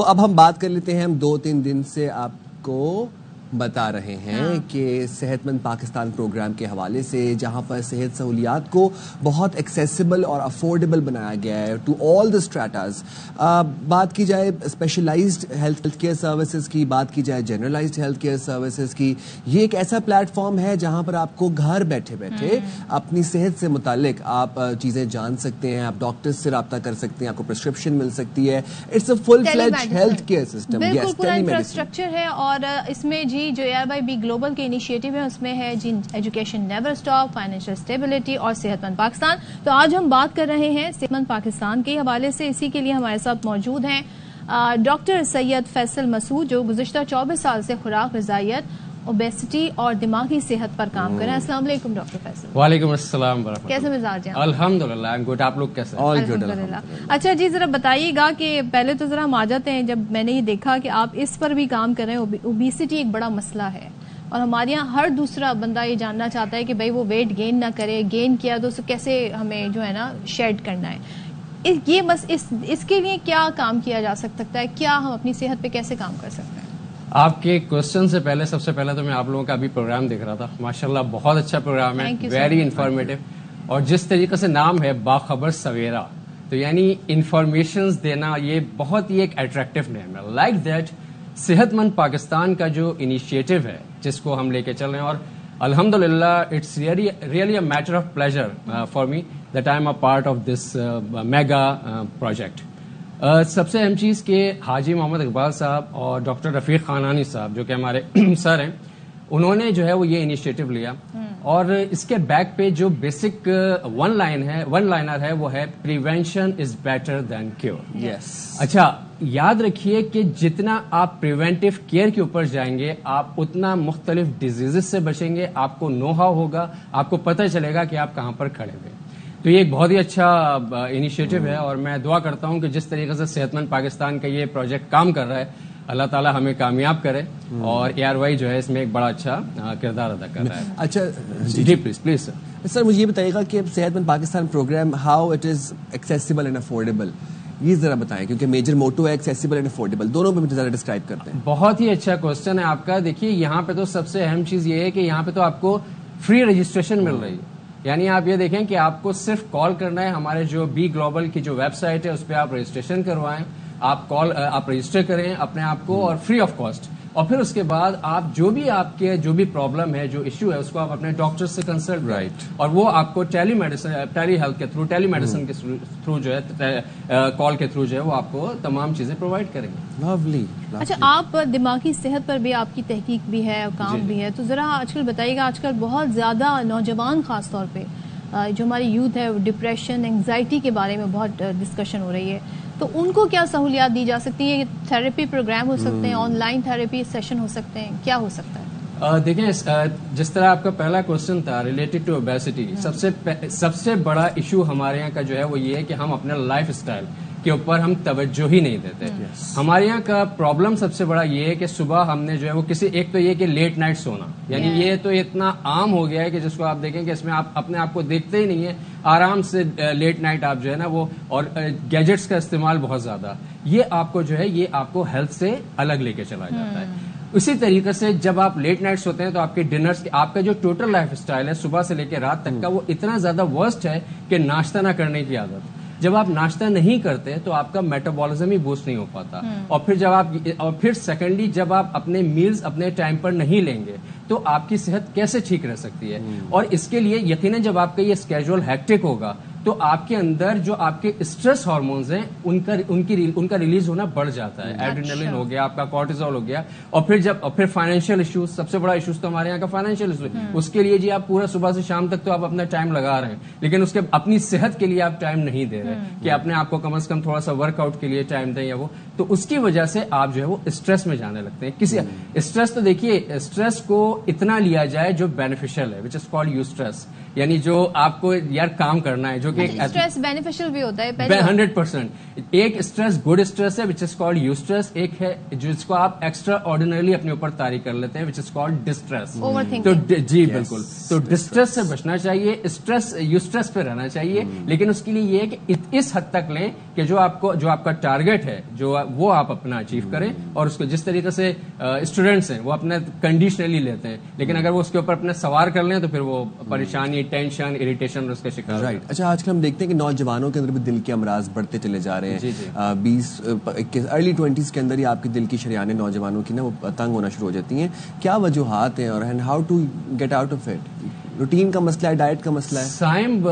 اب ہم بات کر لیتے ہیں. ہم 2-3 دن سے آپ کو بتا رہے ہیں کہ صحت مند پاکستان پروگرام کے حوالے سے جہاں پر صحت سہولیات کو بہت ایکسیسیبل اور افورڈیبل بنایا گیا ہے ٹو آل دا اسٹریٹاز. بات کی جائے اسپیشلائزڈ ہیلتھ کیئر سروسز کی, بات کی جائے جنرلائزڈ ہیلتھ کیئر سروسز کی, یہ ایک ایسا پلیٹ فارم ہے جہاں پر آپ کو گھر بیٹھے بیٹھے اپنی صحت سے متعلق آپ چیزیں جان سکتے ہیں, آپ ڈاکٹر سے رابطہ کر سکتے ہیں, آپ کو پرسکرپشن مل سکتی ہے. It's a full fledged health care system. بالکل پورا انفراسٹرکچر ہے. اور اس میں جو ARYB گلوبل کے انیشیٹو ہے اس میں ہے education never stop, financial stability اور صحت مند پاکستان. تو آج ہم بات کر رہے ہیں صحت مند پاکستان کے حوالے سے. اسی کے لیے ہمارے ساتھ موجود ہیں ڈاکٹر سید فیصل مسعود جو گزشتہ 24 سال سے خوراک, غذائیت, اوبیسٹی اور دماغی صحت پر کام کر رہے ہیں. السلام علیکم ڈاکٹر فیصل. وعلیکم السلام ورحمۃ اللہ. کیسے مزاج ہیں؟ الحمدللہ آئی ایم گڈ. آپ لوگ کیسے؟ الحمدللہ. اچھا جی, ذرا بتائیے گا کہ پہلے تو ذرا ہم آ جاتے ہیں, جب میں نے یہ دیکھا کہ آپ اس پر بھی کام کر رہے ہیں. اوبیسٹی ایک بڑا مسئلہ ہے اور ہمارے یہاں ہر دوسرا بندہ یہ جاننا چاہتا ہے کہ بھائی وہ ویٹ گین نہ کرے, گین کیا تو اسے کیسے ہمیں جو ہے نا شیڈ کرنا ہے. یہ بس اس کے لیے کیا کام کیا جا سکتا ہے, کیا ہم اپنی صحت پہ کیسے کام کر سکتے ہیں؟ آپ کے کوشچن سے پہلے سب سے پہلے تو میں آپ لوگوں کا ابھی پروگرام دیکھ رہا تھا. ماشاءاللہ بہت اچھا پروگرام ہے, ویری انفارمیٹو. اور جس طریقے سے نام ہے باخبر سویرا, تو یعنی انفارمیشنز دینا, یہ بہت ہی ایک اٹریکٹیو نیم ہے. لائک دیٹ صحت مند پاکستان کا جو انیشیٹو ہے جس کو ہم لے کے چل رہے ہیں, اور الحمدللہ it's really a matter of pleasure for me that I am a part of this mega project. سب سے اہم چیز کہ حاجی محمد اقبال صاحب اور ڈاکٹر رفیق خانانی صاحب جو کہ ہمارے سر ہیں, انہوں نے جو ہے وہ یہ انیشیٹو لیا. اور اس کے بیک پہ جو بیسک ون لائنر ہے وہ ہے prevention is better than cure. Yes. اچھا یاد رکھیے کہ جتنا آپ پریونٹیو کیئر کے اوپر جائیں گے آپ اتنا مختلف ڈیزیزز سے بچیں گے. آپ کو نو ہاؤ ہوگا, آپ کو پتہ چلے گا کہ آپ کہاں پر کھڑے ہوئے. تو یہ ایک بہت ہی اچھا انیشیٹو ہے اور میں دعا کرتا ہوں کہ جس طریقے سے صحت مند پاکستان کا یہ پروجیکٹ کام کر رہا ہے, اللہ تعالیٰ ہمیں کامیاب کرے. اور ARY جو ہے اس میں ایک بڑا اچھا کردار ادا کر رہا ہے. اچھا جی پلیز سر مجھے یہ بتائیے گا کہ صحت مند Pakistan program how it is accessible and affordable, یہ ذرا بتائیں, کیونکہ میجر موٹو ہے ایکسیسیبل اینڈ افورڈیبل, دونوں پہ مجھے ذرا ڈسکرائب کرتے ہیں. بہت ہی اچھا کوشچن ہے آپ کا. دیکھیے یہاں پہ تو سب سے اہم چیز یہ ہے کہ یہاں پہ تو آپ کو فری رجسٹریشن مل رہی ہے. یعنی آپ یہ دیکھیں کہ آپ کو صرف کال کرنا ہے, ہمارے جو بی گلوبل کی جو ویب سائٹ ہے اس پہ آپ رجسٹریشن کروائیں, آپ رجسٹر کریں اپنے آپ کو اور فری آف کاسٹ. اور پھر اس کے بعد آپ جو بھی پرابلم ہے, جو ایشو ہے, اس کو آپ اپنے ڈاکٹر سے کنسلٹ کریں. اور وہ آپ کو ٹیلی ہیلتھ کے تھرو, ٹیلی میڈیسن کے تھرو جو ہے, کال کے تھرو جو ہے وہ آپ کو تمام چیزیں پرووائڈ کریں گے. لولی. اچھا آپ دماغی صحت پر بھی آپ کی تحقیق بھی ہے, کام بھی ہے, تو ذرا آج کل بتائیے گا, آج کل بہت زیادہ نوجوان خاص طور پہ جو ہماری یوتھ ہے, ڈپریشن, انگزائٹی کے بارے میں بہت ڈسکشن ہو رہی ہے, تو ان کو کیا سہولیات دی جا سکتی ہے؟ تھراپی پروگرام ہو سکتے ہیں, آن لائن تھراپی سیشن ہو سکتے ہیں, کیا ہو سکتا ہے؟ دیکھیں جس طرح آپ کا پہلا کوشچن تھا ریلیٹڈ ٹو اوبیسٹی, سب سے بڑا ایشو ہمارے یہاں کا جو ہے وہ یہ ہے کہ ہم اپنے لائف اسٹائل کے اوپر ہم توجہ ہی نہیں دیتے. ہمارے یہاں کا پرابلم سب سے بڑا یہ ہے کہ صبح ہم نے جو ہے وہ ایک تو یہ کہ لیٹ نائٹ سونا, یعنی یہ تو اتنا عام ہو گیا ہے کہ جس کو آپ دیکھیں کہ اس میں آپ اپنے آپ کو دیکھتے ہی نہیں ہیں, آرام سے لیٹ نائٹ آپ جو ہے نا وہ, اور گیجٹس کا استعمال بہت زیادہ, یہ آپ کو جو ہے یہ آپ کو ہیلتھ سے الگ لے کے چلا جاتا ہے. اسی طریقے سے جب آپ لیٹ نائٹس ہوتے ہیں تو آپ کے ڈنرز, آپ کا جو ٹوٹل لائف اسٹائل ہے صبح سے لے کے رات تک کا, وہ اتنا زیادہ ورسٹ ہے کہ ناشتہ نہ کرنے کی عادت. جب آپ ناشتہ نہیں کرتے تو آپ کا میٹابولزم ہی بوسٹ نہیں ہو پاتا. اور پھر سیکنڈلی جب آپ اپنے میلز اپنے ٹائم پر نہیں لیں گے تو آپ کی صحت کیسے ٹھیک رہ سکتی ہے؟ اور اس کے لیے یقیناً جب آپ کا یہ اسکیجول ہیکٹک ہوگا تو آپ کے اندر جو آپ کے اسٹریس ہارمونز ہیں ان کا ریلیز ہونا بڑھ جاتا ہے. ایڈرینلن ہو گیا, آپ کا کورٹیزول ہو گیا, اور پھر فائنینشیل ایشوز, سب سے بڑا ایشوز تو ہمارے یہاں کا فائنینشیل ایشو. اس کے لیے جی آپ پورا صبح سے شام تک تو آپ اپنا ٹائم لگا رہے ہیں, لیکن اس کے اپنی صحت کے لیے آپ ٹائم نہیں دے رہے کہ اپنے آپ کو کم از کم تھوڑا سا ورک آؤٹ کے لیے ٹائم دیں یا وہ. تو اس کی وجہ سے آپ جو ہے وہ اسٹریس میں جانے لگتے ہیں. کسی اسٹریس تو دیکھیے, اسٹریس کو اتنا لیا جائے جو بینیفیشل ہے, وچ از کالڈ یو اسٹریس, یعنی جو آپ کو یار کام کرنا ہے, جو کہ اسٹریس بینیفیشل بھی ہوتا ہے 100%. ایک اسٹریس گڈ اسٹریس ہے وچ از کالڈ یوسٹریس, ایک ہے جس کو آپ ایکسٹرا آرڈینرلی اپنے اوپر طاری کر لیتے ہیں وچ از کالڈ ڈسٹریس. تو جی بالکل, تو ڈسٹریس سے بچنا چاہیے, اسٹریس یوسٹریس پہ رہنا چاہیے, لیکن اس کے لیے یہ ہے کہ اس حد تک لیں کہ جو آپ کا ٹارگیٹ ہے جو وہ آپ اپنا اچیو کریں, اور اس کو جس طریقے سے اسٹوڈینٹس ہیں وہ اپنا کنڈیشنلی لیتے ہیں, لیکن اگر وہ اس کے اوپر اپنے سوار کر لیں تو پھر وہ پریشانی, ٹینشن, اریٹیشن اور اس کا شکار. رائٹ. اچھا, آج کل ہم دیکھتے ہیں کہ نوجوانوں کے اندر بھی دل کے امراض بڑھتے چلے جا رہے ہیں. 20 ارلی 20s کے اندر ہی آپ کی دل کی شریانیں نوجوانوں کی نا وہ تنگ ہونا شروع ہو جاتی ہیں. کیا وجوہات ہیں اور how to get out of it? Routine کا مسئلہ ہے, ڈائٹ کا مسئلہ ہے؟ سائم,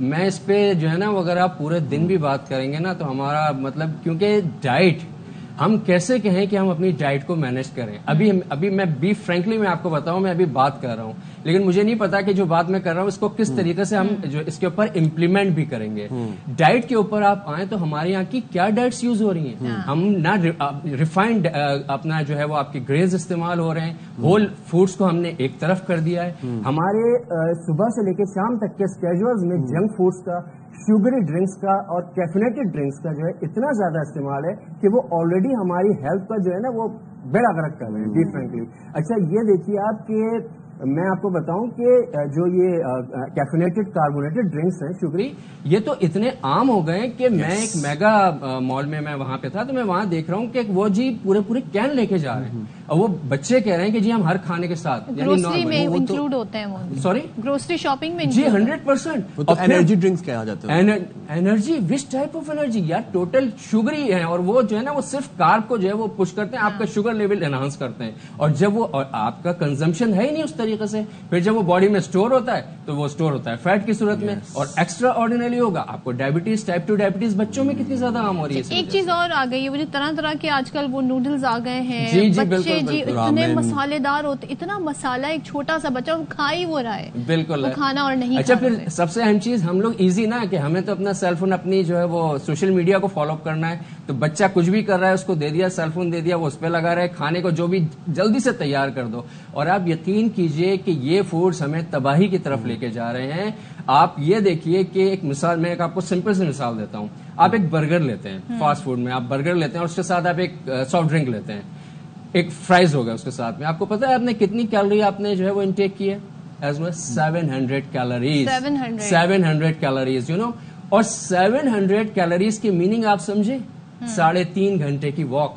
میں اس پہ جو ہے نا اگر آپ پورے دن بھی بات کریں گے نا تو ہمارا مطلب, کیونکہ ڈائٹ ہم کیسے کہیں کہ ہم اپنی ڈائٹ کو مینج کریں. ابھی میں فرینکلی میں آپ کو بتاؤں, میں ابھی بات کر رہا ہوں لیکن مجھے نہیں پتا کہ جو بات میں کر رہا ہوں اس کو کس طریقے سے ہم جو اس کے اوپر امپلیمنٹ بھی کریں گے. ڈائٹ کے اوپر آپ آئیں تو ہمارے یہاں کی کیا ڈائٹس یوز ہو رہی ہیں. ہم نہ ریفائنڈ اپنا جو ہے وہ آپ کی گریز استعمال ہو رہے ہیں, ہول فوڈس کو ہم نے ایک طرف کر دیا ہے. ہمارے صبح سے لے کے شام تک کے اسکیجولز میں جنک فوڈس کا, شوگری ڈرنکس کا اور کیفینیٹڈ ڈرنکس کا جو ہے اتنا زیادہ استعمال ہے کہ وہ آلریڈی ہماری ہیلتھ کا جو ہے نا وہ بیڑا غرق کر رہے ہیں, ڈی فرینکلی. اچھا یہ دیکھیے آپ کہ میں آپ کو بتاؤں کہ جو یہ کیفینیٹڈ کاربونیٹڈ ڈرنکس ہیں شوگری, یہ تو اتنے عام ہو گئے کہ میں ایک میگا مال میں وہاں پہ تھا تو میں وہاں دیکھ رہا ہوں کہ وہ جی پورے کین لے کے جا رہے ہیں, اور وہ بچے کہہ رہے ہیں کہ جی ہم ہر کھانے کے ساتھ گروسری میں انکلوڈ ہوتے ہیں. سوری, گروسری شاپنگ میں جی 100%. انرجی ڈرنکس کہا جاتا ہے. Energy, which type of energy یار, ٹوٹل شوگری ہے, اور وہ جو ہے نا وہ صرف کارب کو جو ہے وہ پش کرتے ہیں, آپ کا شوگر لیول انہانس کرتے ہیں, اور جب وہ آپ کا کنزمپشن ہے ہی نہیں اس طریقے سے, پھر جب وہ باڈی میں اسٹور ہوتا ہے تو وہ اسٹور ہوتا ہے فیٹ کی صورت میں, اور ایکسٹرا آرڈینری ہوگا آپ کو ڈائبٹیز, ٹائپ 2 ڈائبٹیز بچوں میں کتنی زیادہ عام ہو رہی ہے. ایک چیز اور آ گئی ہے, وہ جو طرح طرح کے آج کل وہ نوڈلز آ گئے ہیں, بچے جی اتنے مسالے دار ہوتے, اتنا مسالہ ایک چھوٹا سا بچہ کھا ہی وہ رہا ہے, بالکل کھانا اور نہیں. اچھا, پھر سب سے اہم چیز ہم لوگ ایزی نا کہ ہمیں تو اپنا سیل فون, اپنی جو ہے وہ سوشل میڈیا کو فالو اپ کرنا ہے, تو بچہ کچھ بھی کر رہا ہے اس کو دے دیا, سیل فون دے دیا, وہ اس پہ لگا رہا ہے, کھانے کو جو بھی جلدی سے تیار کر دو, اور آپ یقین کیجئے کہ یہ فوڈز ہمیں تباہی کی طرف لے کے جا رہے ہیں. آپ یہ دیکھیے کہ ایک مثال, میں آپ کو سمپل سی مثال دیتا ہوں. آپ ایک برگر لیتے ہیں فاسٹ فوڈ میں, آپ برگر لیتے ہیں اور اس کے ساتھ آپ ایک سافٹ ڈرنک لیتے ہیں, ایک فرائز ہوگا اس کے ساتھ میں, آپ کو پتا ہے آپ نے کتنی کیلوری آپ نے جو ہے وہ انٹیک کی ہے؟ As well 700 calories. 700 calories, you know. اور 700 کیلوریز کی میننگ آپ سمجھے, 3.5 گھنٹے کی واک,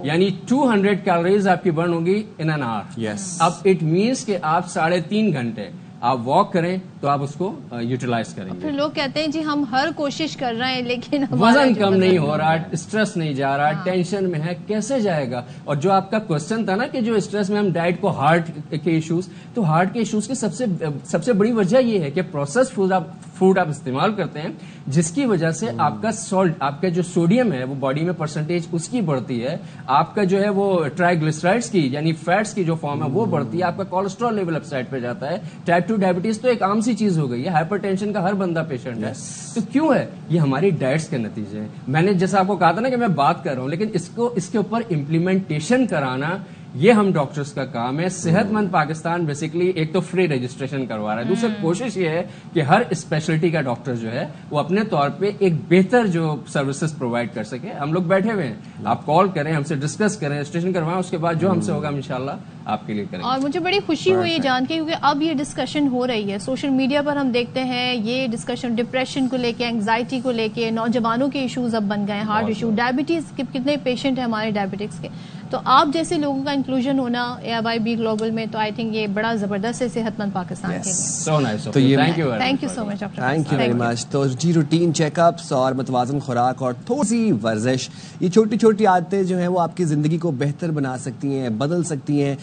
یعنی 200 کیلوریز آپ کی برن ہوگی ان این آور. اب اٹ مینس کہ آپ 3.5 گھنٹے آپ واک کریں تو آپ اس کو یوٹیلائز کریں گے. پھر لوگ کہتے ہیں جی ہم ہر کوشش کر رہے ہیں لیکن وزن کم نہیں ہو رہا, اسٹریس نہیں جا رہا, ٹینشن میں ہے, کیسے جائے گا؟ اور جو آپ کا کوشچن تھا نا کہ جو اسٹریس میں ہم ڈائٹ کو, ہارٹ کے ایشوز, تو ہارٹ کے ایشوز کی سب سے بڑی وجہ یہ ہے کہ پروسیس فوڈ آپ استعمال کرتے ہیں, جس کی وجہ سے آپ کا سالٹ, آپ کا جو سوڈیم ہے وہ باڈی میں پرسنٹیج اس کی بڑھتی ہے, آپ کا جو ہے وہ ٹرائیگلیسرائڈز کی یعنی فیٹس کی جو فارم ہے وہ بڑھتی ہے, آپ کا کولیسٹرول لیول اپ سائڈ پہ جاتا ہے. ٹائپ 2 ڈائبٹیز تو ایک عام سی چیز ہو گئی ہے, ہائپر ٹینشن کا ہر بندہ پیشنٹ ہے. تو کیوں ہے؟ یہ ہماری ڈائٹس کے نتیجے ہیں. میں نے جیسا آپ کو کہا تھا نا کہ میں بات کر رہا ہوں, لیکن اس کے اوپر امپلیمنٹیشن کرانا یہ ہم ڈاکٹرز کا کام ہے. صحت مند پاکستان بیسیکلی ایک تو فری رجسٹریشن کروا رہا ہے, دوسرا کوشش یہ ہے کہ ہر اسپیشلٹی کا ڈاکٹر جو ہے وہ اپنے طور پہ ایک بہتر جو سروسز پرووائڈ کر سکے. ہم لوگ بیٹھے ہوئے ہیں, آپ کال کریں, ہم سے ڈسکس کریں, رجسٹریشن کروائیں, اس کے بعد جو ہم سے ہوگا انشاءاللہ آپ کے لیے کریں. اور مجھے بڑی خوشی ہوئی یہ جان کے, کیونکہ اب یہ ڈسکشن ہو رہی ہے سوشل میڈیا پر, ہم دیکھتے ہیں یہ ڈسکشن ڈپریشن کو لے کے, انگزائٹی کو لے کے, نوجوانوں کے ایشوز اب بن گئے, ہارٹ ایشو, ڈائبٹیز, کتنے پیشنٹ ہیں ہمارے ڈائبٹکس کے. تو آپ جیسے لوگوں کا انکلوژن ہونا ARYB گلوبل میں, تو آئی تھنک یہ بڑا زبردست ہے صحت مند پاکستان کے لیے. Thank you so much doctor. Thank you very much. تو جی روٹین چیک اپس اور متوازن خوراک اور تھوڑی سی ورزش, یہ چھوٹی چھوٹی عادتیں جو ہیں وہ آپ کی زندگی کو بہتر بنا سکتی ہیں, بدل سکتی ہیں.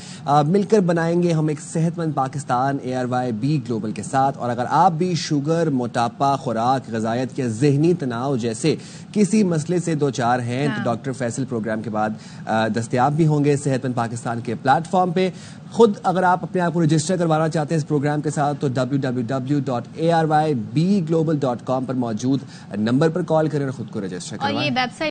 مل کر بنائیں گے ہم ایک صحت مند پاکستان ARYB گلوبل کے ساتھ. اور اگر آپ بھی شوگر, موٹاپا, خوراک, غذائیت یا ذہنی تناؤ جیسے کسی مسئلے سے دو چار ہیں تو ڈاکٹر فیصل پروگرام کے بعد دستیاب بھی ہوں گے صحت مند پاکستان کے پلیٹ فارم پہ. خود اگر آپ اپنے آپ کو رجسٹر کروانا چاہتے ہیں اس پروگرام کے ساتھ تو www.arybglobal.com پر موجود نمبر پر کال کریں اور خود کو رجسٹر کروائیں.